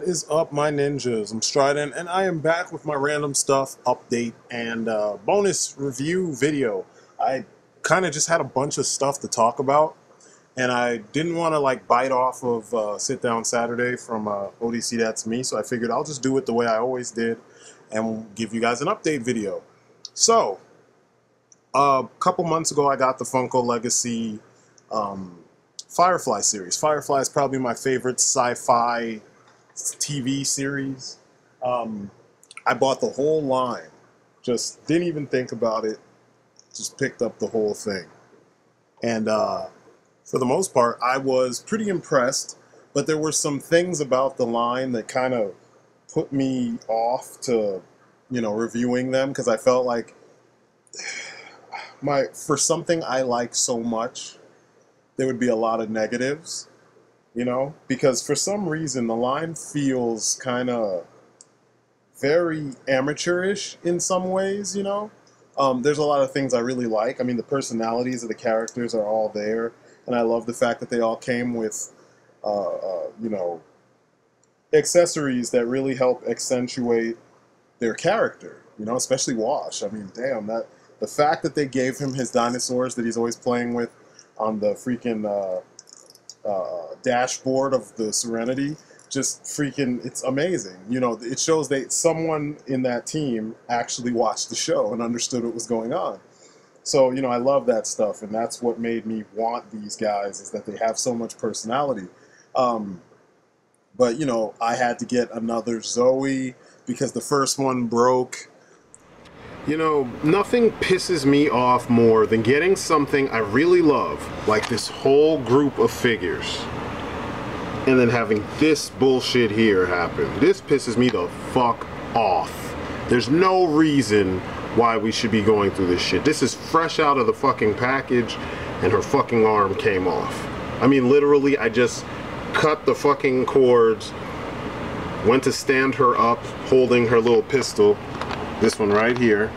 What is up, my ninjas? I'm Strident, and I am back with my random stuff update and bonus review video. I kind of just had a bunch of stuff to talk about, and I didn't want to like bite off of Sit Down Saturday from ODC That's Me, so I figured I'll just do it the way I always did and give you guys an update video. So, a couple months ago, I got the Funko Legacy Firefly series. Firefly is probably my favorite sci-fi TV series. I bought the whole line, just didn't even think about it, just picked up the whole thing. And for the most part, I was pretty impressed, but there were some things about the line that kind of put me off to, reviewing them, because I felt like for something I like so much, there would be a lot of negatives, because for some reason the line feels kind of very amateurish in some ways, There's a lot of things I really like. I mean, the personalities of the characters are all there, and I love the fact that they all came with, accessories that really help accentuate their character, especially Wash. I mean, damn, the fact that they gave him his dinosaurs that he's always playing with on the freaking dashboard of the Serenity, just freaking, it's amazing. It shows that someone in that team actually watched the show and understood what was going on. So, I love that stuff, and that's what made me want these guys, is that they have so much personality. But, I had to get another Zoe because the first one broke. Nothing pisses me off more than getting something I really love, like this whole group of figures, and then having this bullshit here happen. This pisses me the fuck off. There's no reason why we should be going through this shit. This is fresh out of the fucking package, and her fucking arm came off. I mean, literally, I just cut the fucking cords, went to stand her up, holding her little pistol, this one right here,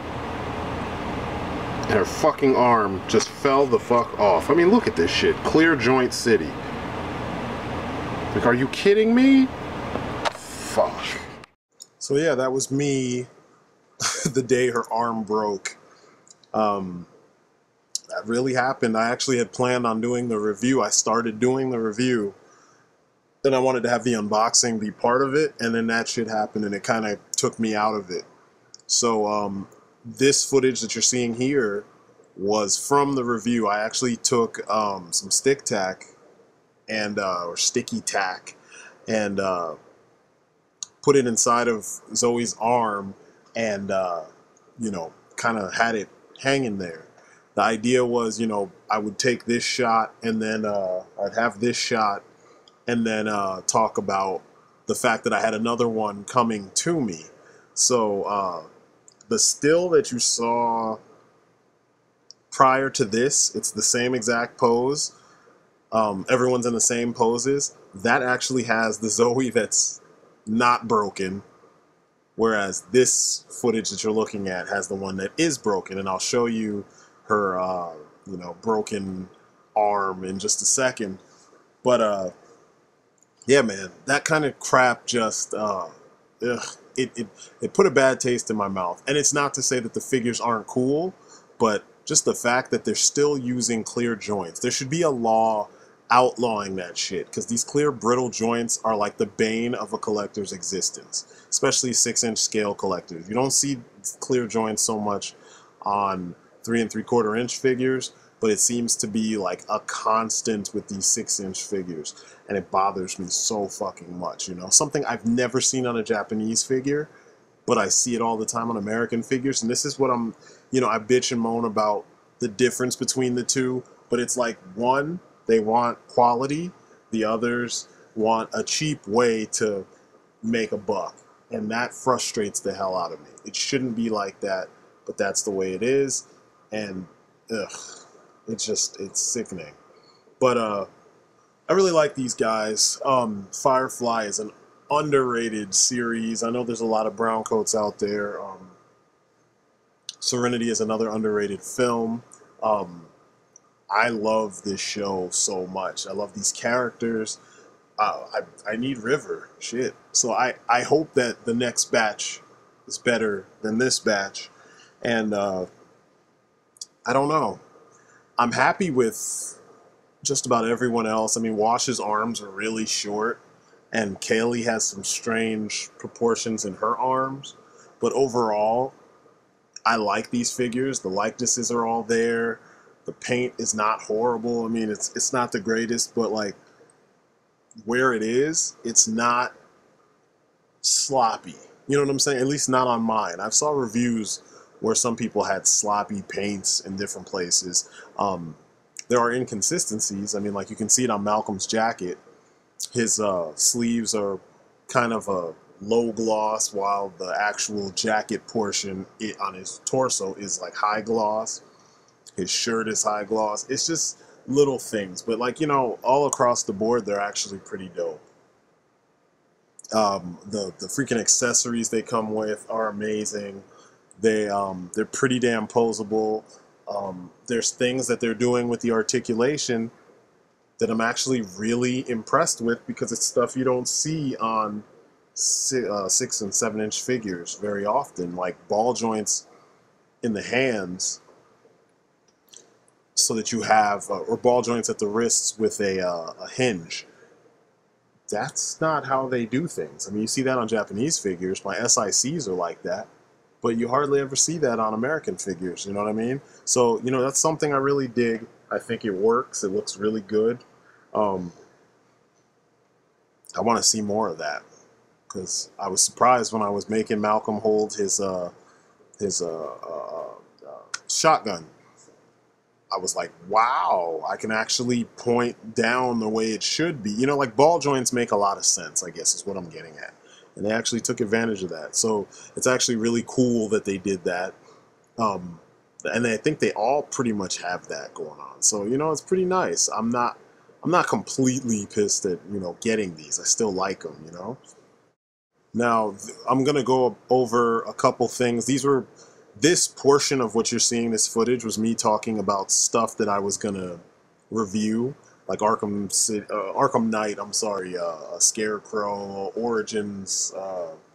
and her fucking arm just fell the fuck off. I mean, look at this shit. Clear Joint City. Like, are you kidding me? Fuck. So yeah, that was me the day her arm broke. That really happened. I actually had planned on doing the review. I started doing the review, then I wanted to have the unboxing be part of it, and then that shit happened, and it kind of took me out of it. So this footage that you're seeing here was from the review. I actually took some stick tack and or sticky tack and put it inside of Zoe's arm and kind of had it hanging there. The idea was, I would take this shot, and then I'd have this shot, and then talk about the fact that I had another one coming to me. So the still that you saw prior to this, it's the same exact pose. Everyone's in the same poses. That actually has the Zoe that's not broken, whereas this footage that you're looking at has the one that is broken, and I'll show you her, broken arm in just a second. But yeah, man, that kind of crap just it put a bad taste in my mouth. And it's not to say that the figures aren't cool, but just the fact that they're still using clear joints. There should be a law outlawing that shit, because these clear brittle joints are like the bane of a collector's existence, especially 6-inch scale collectors. You don't see clear joints so much on 3 3/4 inch figures, but it seems to be like a constant with these 6-inch figures, and it bothers me so fucking much. Something I've never seen on a Japanese figure, but I see it all the time on American figures. And this is what I'm, I bitch and moan about the difference between the two, but it's like, one, they want quality, the others want a cheap way to make a buck, and that frustrates the hell out of me. It shouldn't be like that, but that's the way it is, and it's sickening. But I really like these guys. Firefly is an underrated series. I know there's a lot of brown coats out there. Serenity is another underrated film. I love this show so much. I love these characters. I need River. Shit. So I hope that the next batch is better than this batch. And I don't know. I'm happy with just about everyone else. I mean, Wash's arms are really short, and Kaylee has some strange proportions in her arms. But overall, I like these figures. The likenesses are all there. The paint is not horrible. I mean, it's not the greatest, but like where it is, it's not sloppy. You know what I'm saying? At least not on mine. I've saw reviews where some people had sloppy paints in different places. There are inconsistencies. I mean, like you can see it on Malcolm's jacket. His sleeves are kind of a low gloss, while the actual jacket portion on his torso is like high gloss. His shirt is high gloss. It's just little things, but like all across the board, they're actually pretty dope. The freaking accessories they come with are amazing. They're pretty damn posable. There's things that they're doing with the articulation that I'm actually really impressed with, because it's stuff you don't see on 6 and 7 inch figures very often, like ball joints in the hands, so that you have or ball joints at the wrists with a hinge. That's not how they do things. I mean, you see that on Japanese figures. My SICs are like that, but you hardly ever see that on American figures. You know what I mean? So, that's something I really dig. I think it works. It looks really good. Um, I want to see more of that, because I was surprised when I was making Malcolm hold his shotgun. I was like, wow, I can actually point down the way it should be. Like ball joints make a lot of sense, I guess is what I'm getting at. And they actually took advantage of that. So it's actually really cool that they did that. And I think they all pretty much have that going on. So, it's pretty nice. I'm not completely pissed at, getting these. I still like them. Now, I'm going to go over a couple things. This portion of what you're seeing, this footage, was me talking about stuff that I was going to review, like Arkham Knight, Scarecrow, Origins,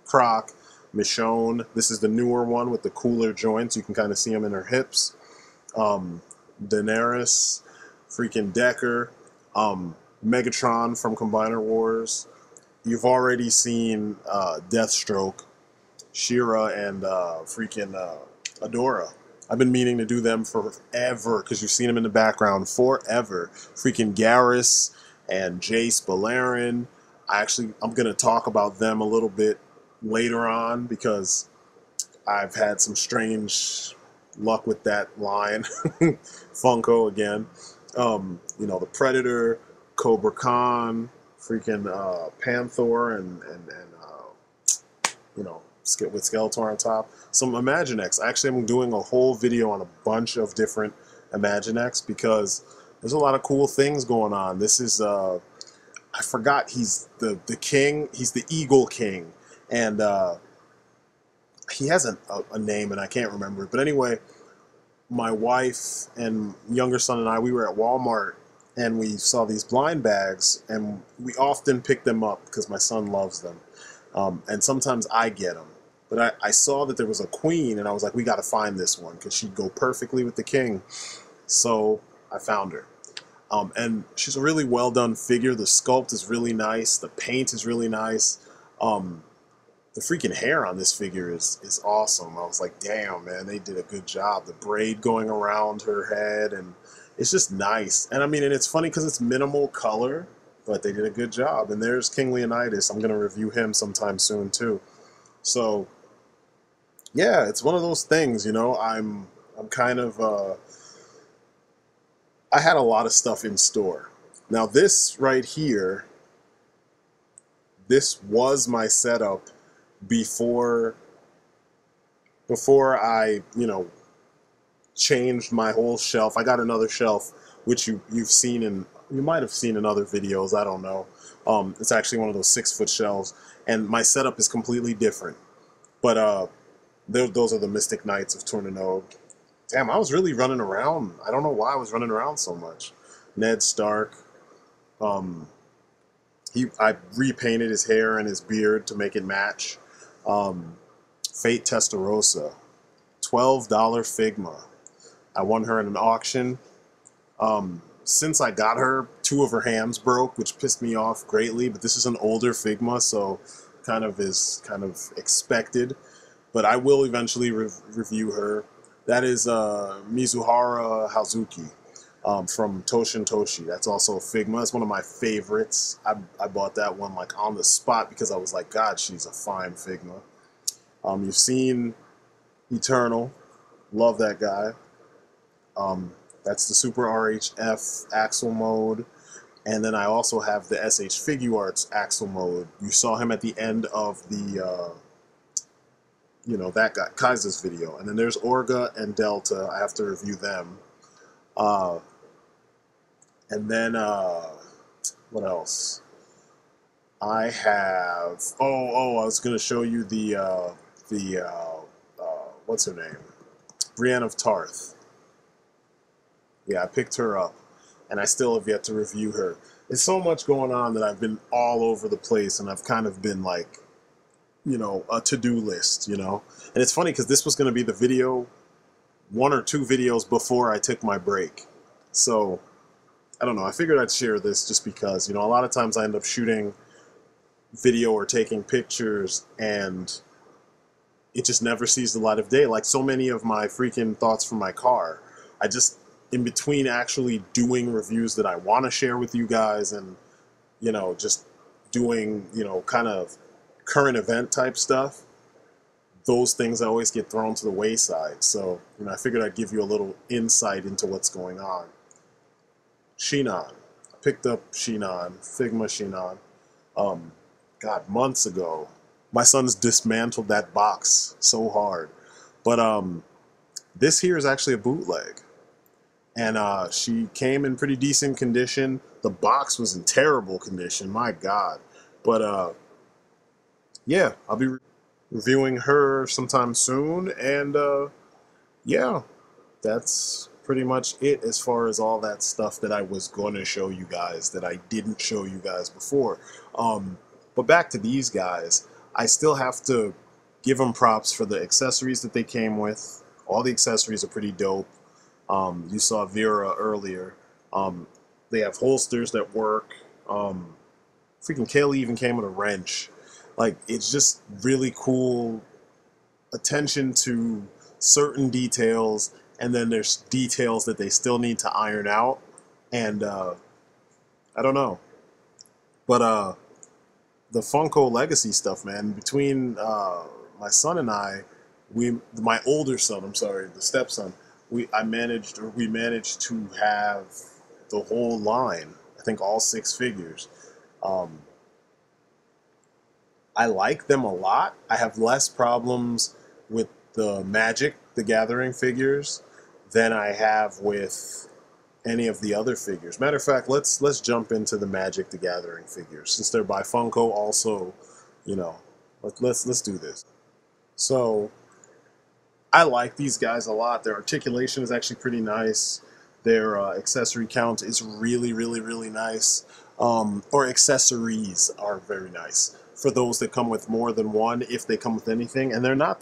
Croc, Michonne. This is the newer one with the cooler joints. You can kind of see them in her hips. Daenerys, freaking Decker, Megatron from Combiner Wars. You've already seen Deathstroke, She-Ra, and Adora. I've been meaning to do them forever, because you've seen them in the background forever. Freaking Garrus and Jace Beleren. I'm going to talk about them a little bit later on, because I've had some strange luck with that line. Funko again. The Predator, Cobra Khan, freaking Panther, and with Skeletor on top. Some Imaginext. Actually, I'm doing a whole video on a bunch of different Imaginext, because there's a lot of cool things going on. This is I forgot, he's the king. He's the Eagle King, and he has a name, and I can't remember it. But anyway, my wife and younger son and I, we were at Walmart, and we saw these blind bags, and we often pick them up because my son loves them. And sometimes I get them. But I saw that there was a queen, and I was like, we got to find this one, because she'd go perfectly with the king. So I found her. And she's a really well done figure. The sculpt is really nice. The paint is really nice. The freaking hair on this figure is awesome. I was like, damn, man, they did a good job. The braid going around her head, and it's just nice. And I mean, and it's funny because it's minimal color, but they did a good job. And there's King Leonidas. I'm going to review him sometime soon, too. So, yeah, it's one of those things, I'm kind of, I had a lot of stuff in store. Now, this right here, this was my setup before I, changed my whole shelf. I got another shelf, which you might have seen in other videos. I don't know. It's actually one of those 6-foot shelves, and my setup is completely different. But those are the Mystic Knights of Tournenog. Damn, I was really running around. I don't know why I was running around so much. Ned Stark, I repainted his hair and his beard to make it match. Fate Testarossa, $12 Figma. I won her in an auction. Since I got her, 2 of her hams broke, which pissed me off greatly. But this is an older Figma, so kind of expected. But I will eventually review her. That is Mizuhara Hazuki from Toshin Toshi. That's also a Figma. It's one of my favorites. I bought that one like on the spot because I was like, God, she's a fine Figma. You've seen Eternal. Love that guy. That's the Super RHF Axle mode. And then I also have the SH Figuarts Axle mode. You saw him at the end of the, that guy, Kaiser's video. And then there's Orga and Delta. I have to review them. And then, what else? I have, I was going to show you what's her name? Brienne of Tarth. Yeah, I picked her up, and I still have yet to review her. There's so much going on that I've been all over the place, and I've kind of been like, a to-do list, And it's funny because this was going to be the video, 1 or 2 videos before I took my break. So, I don't know. I figured I'd share this just because, a lot of times I end up shooting video or taking pictures, and it just never sees the light of day. Like so many of my freaking thoughts from my car. I just, in between actually doing reviews that I want to share with you guys and, just doing, kind of current event type stuff, those things always get thrown to the wayside. So, I figured I'd give you a little insight into what's going on. Shinon. I picked up Shinon, Figma Shinon, God, months ago. My son's dismantled that box so hard. But this here is actually a bootleg. And she came in pretty decent condition. The box was in terrible condition, my God. But yeah, I'll be reviewing her sometime soon. And yeah, that's pretty much it as far as all that stuff that I was going to show you guys that I didn't show you guys before. But back to these guys, I still have to give them props for the accessories that they came with. All the accessories are pretty dope. You saw Vera earlier. They have holsters that work. Freaking Kaylee even came with a wrench. Like, it's just really cool attention to certain details, and then there's details that they still need to iron out. And I don't know. But the Funko Legacy stuff, man, between my son and I, my older son, I'm sorry, the stepson, we managed to have the whole line. I think all 6 figures. I like them a lot. I have less problems with the Magic the Gathering figures than I have with any of the other figures. Matter of fact, let's jump into the Magic the Gathering figures since they're by Funko. Also, let's do this. So, I like these guys a lot. Their articulation is actually pretty nice. Their accessory count is really, really, really nice. Or accessories are very nice for those that come with more than one, if they come with anything. And they're not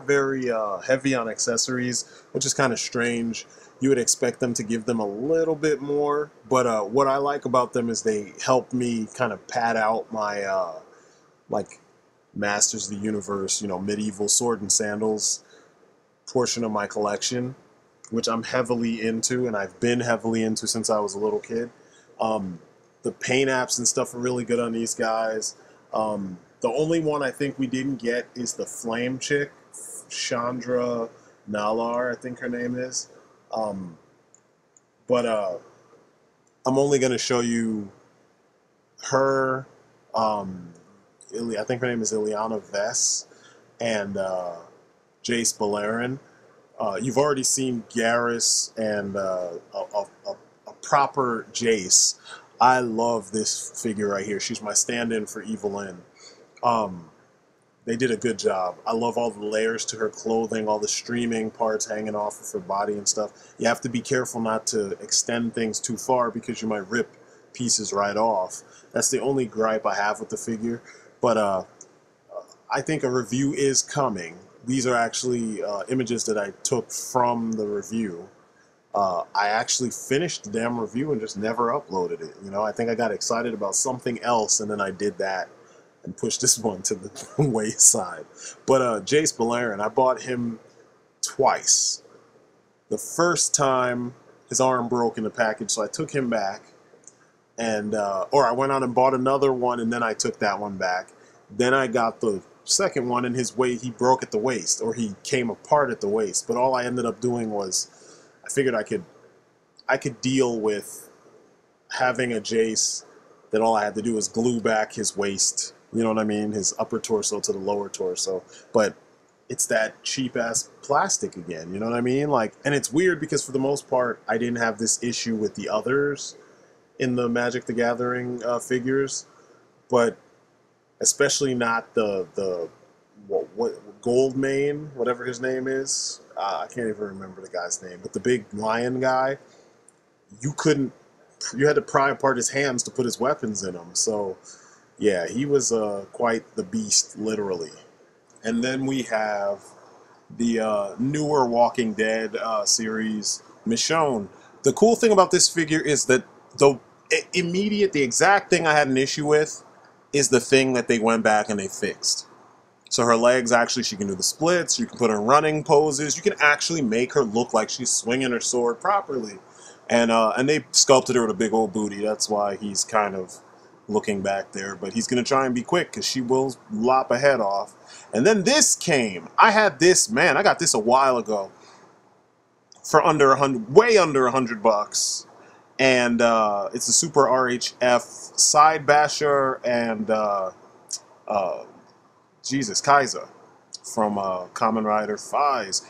very heavy on accessories, which is kind of strange. You would expect them to give them a little bit more, but what I like about them is they help me kind of pad out my like Masters of the Universe, medieval sword and sandals portion of my collection, which I'm heavily into, and I've been heavily into since I was a little kid. The paint apps and stuff are really good on these guys. The only one I think we didn't get is the Flame chick, Chandra Nalar, I think her name is. But I'm only going to show you her. I think her name is Ileana Vess and Jace Beleren. You've already seen Garrus and a proper Jace. I love this figure right here. She's my stand-in for Evelyn. They did a good job. I love all the layers to her clothing, all the streaming parts hanging off of her body and stuff. You have to be careful not to extend things too far because you might rip pieces right off. That's the only gripe I have with the figure. But I think a review is coming. These are actually images that I took from the review. I actually finished the damn review and just never uploaded it. You know, I think I got excited about something else and then I did that and pushed this one to the wayside. But Jace Beleren, I bought him twice. The first time his arm broke in the package, so I took him back. And or I went out and bought another one and then I took that one back. Then I got the second one and he broke at the waist, or he came apart at the waist. But all I ended up doing was, I figured I could deal with having a Jace that all I had to do was glue back his waist, you know what I mean, his upper torso to the lower torso. But it's that cheap ass plastic again, you know what I mean? Like, and it's weird because for the most part I didn't have this issue with the others in the Magic the Gathering figures, but especially not the what Goldmane, whatever his name is. I can't even remember the guy's name, but the big lion guy, you had to pry apart his hands to put his weapons in them. So yeah, he was quite the beast, literally. And then we have the newer Walking Dead series, Michonne. The cool thing about this figure is that the exact thing I had an issue with is the thing that they went back and they fixed. So her legs, actually, she can do the splits, you can put her in running poses, you can actually make her look like she's swinging her sword properly. And they sculpted her with a big old booty, that's why he's kind of looking back there. But he's going to try and be quick, because she will lop a head off. And then this came. I had this, man, I got this a while ago for under way under $100. And it's a Super RHF Side Basher and Kaiser from Kamen Rider Fies.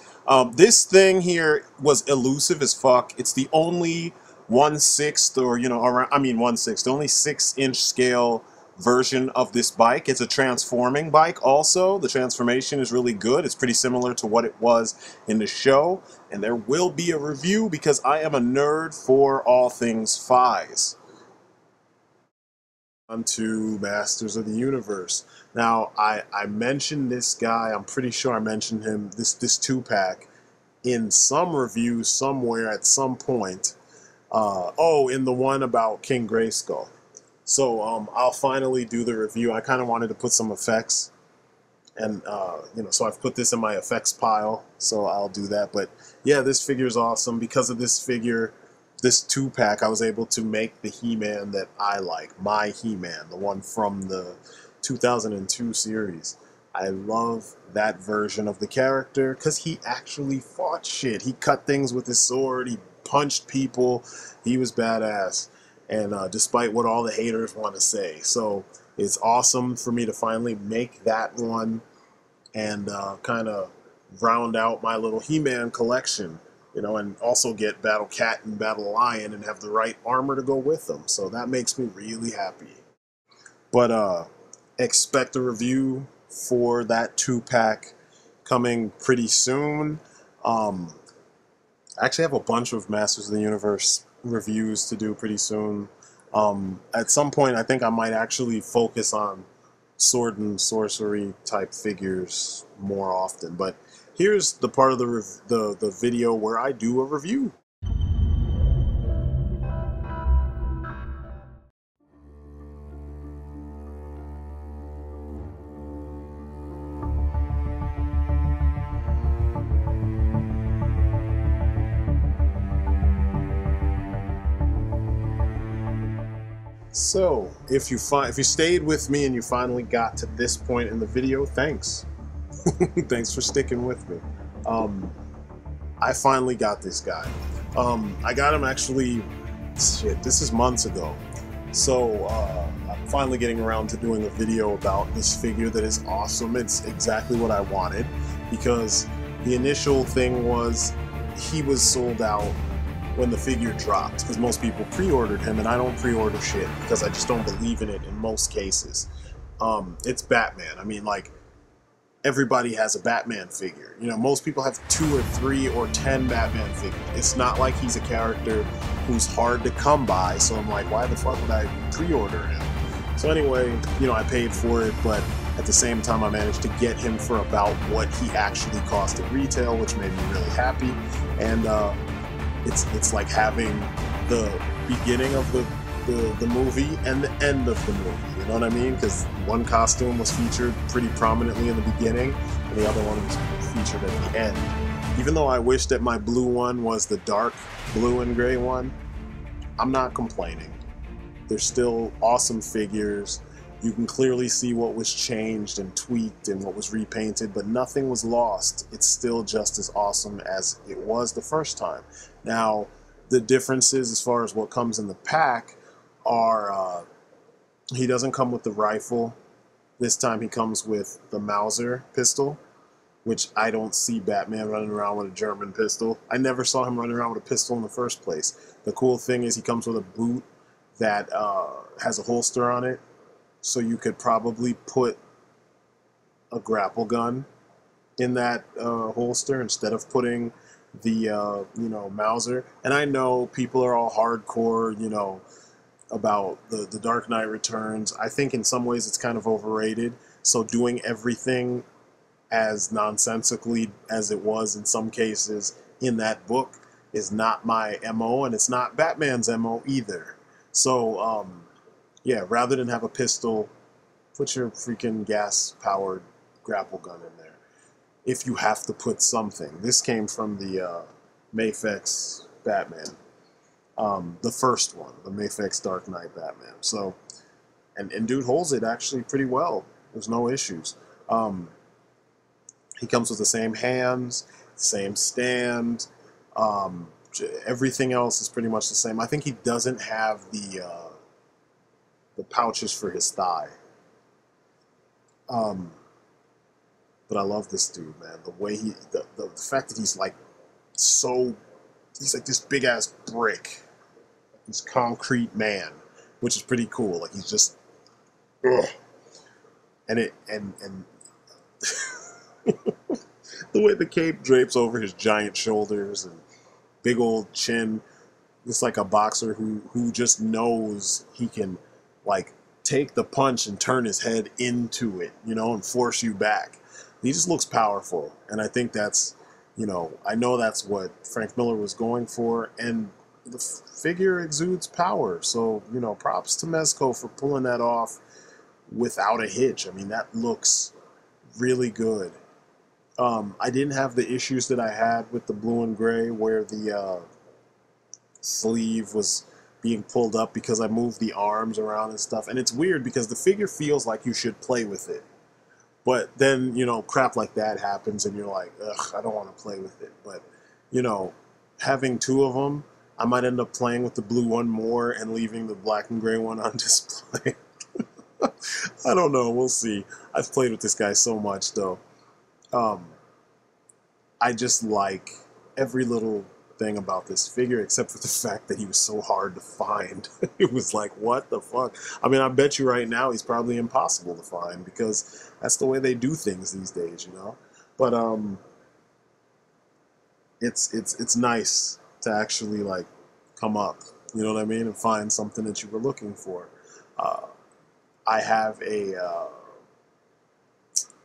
This thing here was elusive as fuck. It's the only 1/6, or around, 1/6, the only 6-inch scale version of this bike. It's a transforming bike also. The transformation is really good. It's pretty similar to what it was in the show. And there will be a review because I am a nerd for all things Fies. On to Masters of the Universe. Now, I mentioned this guy, I'm pretty sure I mentioned him, this 2-pack, in some review somewhere at some point. In the one about King Grayskull. So I'll finally do the review. I kind of wanted to put some effects, and so I've put this in my effects pile, so I'll do that. But yeah, this figure is awesome. Because of this figure, this 2-pack, I was able to make the He-Man that I like, my He-Man, the one from the 2002 series. I love that version of the character because he actually fought shit. He cut things with his sword, he punched people, he was badass. And despite what all the haters want to say. So it's awesome for me to finally make that one and kind of round out my little He-Man collection, and also get Battle Cat and Battle Lion and have the right armor to go with them. So that makes me really happy. But expect a review for that 2-pack coming pretty soon. I actually have a bunch of Masters of the Universe reviews to do pretty soon. At some point, I think I might actually focus on sword and sorcery type figures more often. But here's the part of the video where I do a review. So, if you stayed with me and you finally got to this point in the video, thanks. Thanks for sticking with me. I finally got this guy. I got him actually, this is months ago. So, I'm finally getting around to doing a video about this figure that is awesome. It's exactly what I wanted, because the initial thing was he was sold out when the figure dropped, because most people pre-ordered him, and I don't pre-order shit because I just don't believe in it in most cases. It's Batman. I mean, like, everybody has a Batman figure. You know, most people have 2 or 3 or 10 Batman figures. It's not like he's a character who's hard to come by, so I'm like, why the fuck would I pre-order him? So anyway, you know, I paid for it, but at the same time I managed to get him for about what he actually cost at retail, which made me really happy. And it's like having the beginning of the movie and the end of the movie, you know what I mean? Because one costume was featured pretty prominently in the beginning, and the other one was featured at the end. Even though I wish that my blue one was the dark blue and gray one, I'm not complaining. They're still awesome figures. You can clearly see what was changed and tweaked and what was repainted, but nothing was lost. It's still just as awesome as it was the first time. Now, the differences as far as what comes in the pack are he doesn't come with the rifle. This time he comes with the Mauser pistol, which I don't see Batman running around with a German pistol. I never saw him running around with a pistol in the first place. The cool thing is he comes with a boot that has a holster on it, so you could probably put a grapple gun in that holster instead of putting the you know, Mauser. And I know people are all hardcore, you know, about the Dark Knight Returns. I think in some ways it's kind of overrated. So doing everything as nonsensically as it was in some cases in that book is not my MO, and it's not Batman's MO either. So yeah, rather than have a pistol, put your freaking gas-powered grapple gun in there. If you have to put something. This came from the Mafex Batman. The first one, the Mafex Dark Knight Batman. So, and dude holds it actually pretty well. There's no issues. He comes with the same hands, same stand. Everything else is pretty much the same. I think he doesn't have the pouches for his thigh. But I love this dude, man. The way the fact that he's like he's like this big ass brick. This concrete man, which is pretty cool. Like he's just, ugh. And the way the cape drapes over his giant shoulders and big old chin. It's like a boxer who just knows he can like take the punch and turn his head into it, you know, and force you back. He just looks powerful, and I think that's, you know, I know that's what Frank Miller was going for, and the figure exudes power. So, you know, props to Mezco for pulling that off without a hitch. I mean, that looks really good. I didn't have the issues that I had with the blue and gray where the sleeve was being pulled up because I moved the arms around and stuff. And it's weird because the figure feels like you should play with it. But then, you know, crap like that happens and you're like, ugh, I don't want to play with it. But, you know, having 2 of them, I might end up playing with the blue one more and leaving the black and gray one on display. I don't know. We'll see. I've played with this guy so much, though. I just like every little thing about this figure, except for the fact that he was so hard to find. It was like, what the fuck? I mean, I bet you right now he's probably impossible to find because that's the way they do things these days, you know? But it's nice to actually like come up, you know what I mean, and find something that you were looking for. I have a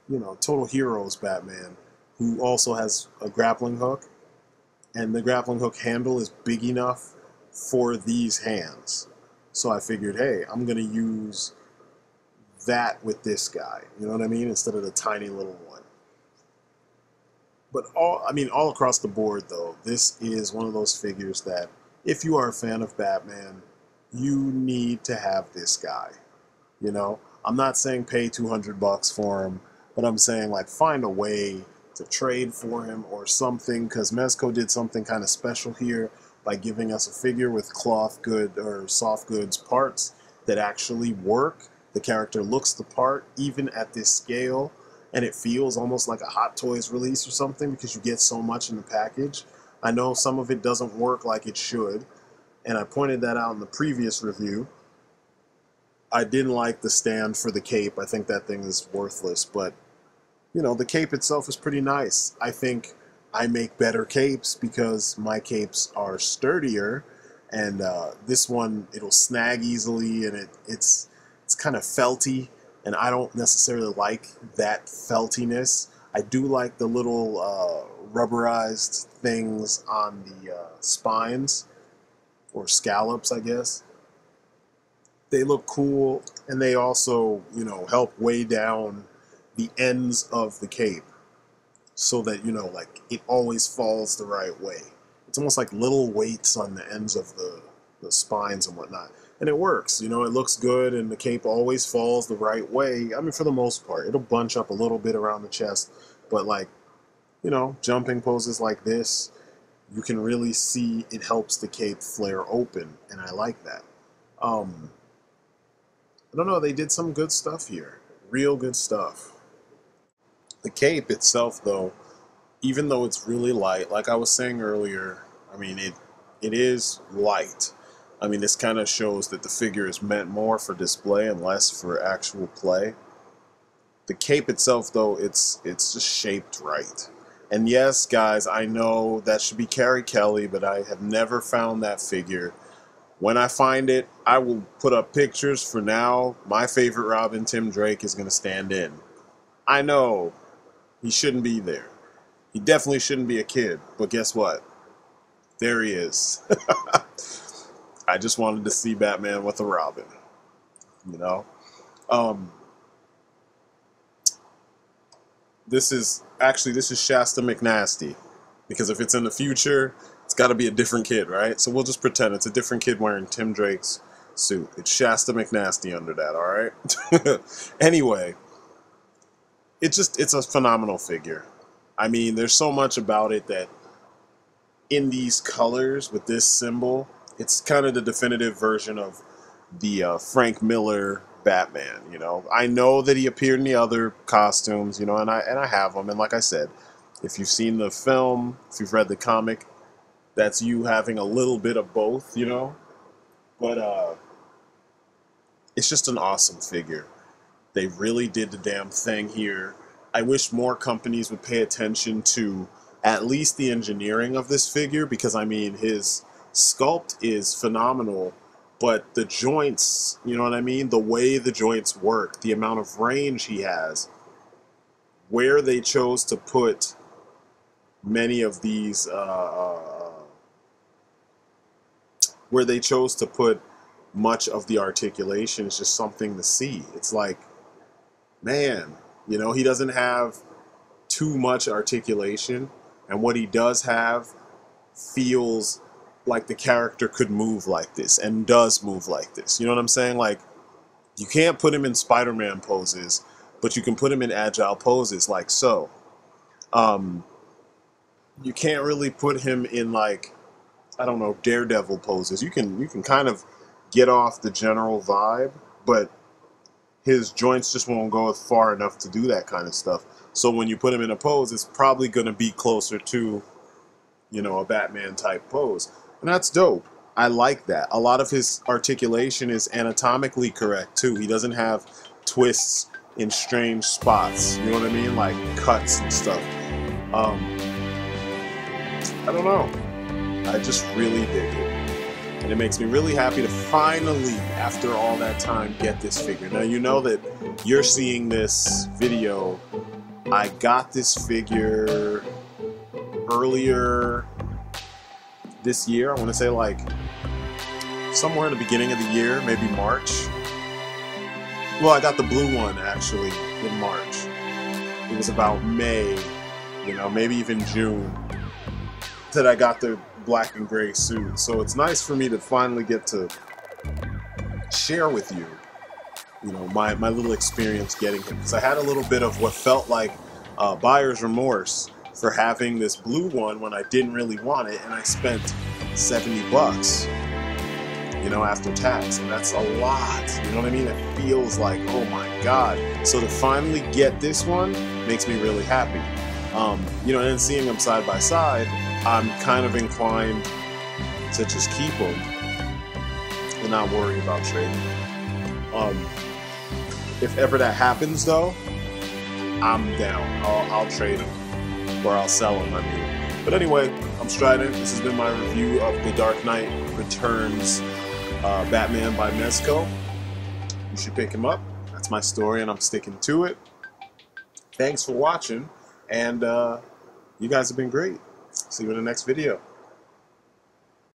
you know, Total Heroes Batman who also has a grappling hook, and the grappling hook handle is big enough for these hands. So I figured, hey, I'm gonna use that with this guy, you know what I mean, instead of the tiny little one. But all across the board though, this is one of those figures that if you are a fan of Batman, you need to have this guy. You know, I'm not saying pay $200 for him, but I'm saying like find a way to trade for him or something, because Mezco did something kind of special here by giving us a figure with cloth good or soft goods parts that actually work. The character looks the part even at this scale, and it feels almost like a Hot Toys release or something because you get so much in the package. I know some of it doesn't work like it should, and I pointed that out in the previous review. I didn't like the stand for the cape. I think that thing is worthless, but you know, the cape itself is pretty nice. I think I make better capes because my capes are sturdier, and this one, it'll snag easily, and it's kind of felty, and I don't necessarily like that feltiness. I do like the little rubberized things on the spines, or scallops, I guess. They look cool, and they also, you know, help weigh down the ends of the cape so that, you know, like, it always falls the right way. It's almost like little weights on the ends of the spines and whatnot. And it works, you know, it looks good, and the cape always falls the right way. I mean, for the most part. It'll bunch up a little bit around the chest, but, like, you know, jumping poses like this, you can really see it helps the cape flare open, and I like that. I don't know, they did some good stuff here. Real good stuff. The cape itself, though, even though it's really light, like I was saying earlier, I mean, it is light. I mean, this kind of shows that the figure is meant more for display and less for actual play. The cape itself, though, it's just shaped right. And yes, guys, I know that should be Carrie Kelly, but I have never found that figure. When I find it, I will put up pictures. For now, my favorite Robin, Tim Drake, is going to stand in. I know he shouldn't be there. He definitely shouldn't be a kid, but guess what? There he is. I just wanted to see Batman with a Robin, you know? This is Shasta McNasty, because if it's in the future, it's got to be a different kid, right? So we'll just pretend it's a different kid wearing Tim Drake's suit. It's Shasta McNasty under that, all right? Anyway, it's a phenomenal figure. I mean, there's so much about it that in these colors with this symbol, it's kind of the definitive version of the Frank Miller Batman, you know. I know that he appeared in the other costumes, you know, and I have them. And like I said, if you've seen the film, if you've read the comic, that's you having a little bit of both, you know. But it's just an awesome figure. They really did the damn thing here. I wish more companies would pay attention to at least the engineering of this figure, because I mean, his sculpt is phenomenal, but the joints, you know what I mean? The way the joints work, the amount of range he has, where they chose to put many of these, where they chose to put much of the articulation is just something to see. It's like, man, you know, he doesn't have too much articulation, and what he does have feels like the character could move like this, and does move like this. You know what I'm saying? Like, you can't put him in Spider-Man poses, but you can put him in agile poses like so. You can't really put him in, like, I don't know, Daredevil poses. You can kind of get off the general vibe, but his joints just won't go far enough to do that kind of stuff. So when you put him in a pose, it's probably going to be closer to, you know, a Batman type pose. And that's dope. I like that. A lot of his articulation is anatomically correct too. He doesn't have twists in strange spots. You know what I mean? Like cuts and stuff. I don't know. I just really dig it. And it makes me really happy to finally, after all that time, get this figure. Now, you know that you're seeing this video. I got this figure earlier this year. I want to say like somewhere in the beginning of the year, maybe March. Well, I got the blue one actually in March. It was about May, you know, maybe even June, that I got the black and gray suit. So it's nice for me to finally get to share with you, you know, my little experience getting him. Because I had a little bit of what felt like buyer's remorse for having this blue one when I didn't really want it, and I spent $70, you know, after tax, and that's a lot. You know what I mean? It feels like, oh my God. So to finally get this one makes me really happy. You know, and seeing them side by side, I'm kind of inclined to just keep them and not worry about trading. If ever that happens, though, I'm down. I'll trade them, or I'll sell them, I mean. But anyway, I'm Strident. This has been my review of The Dark Knight Returns Batman by Mezco. You should pick him up. That's my story, and I'm sticking to it. Thanks for watching, and you guys have been great. See you in the next video.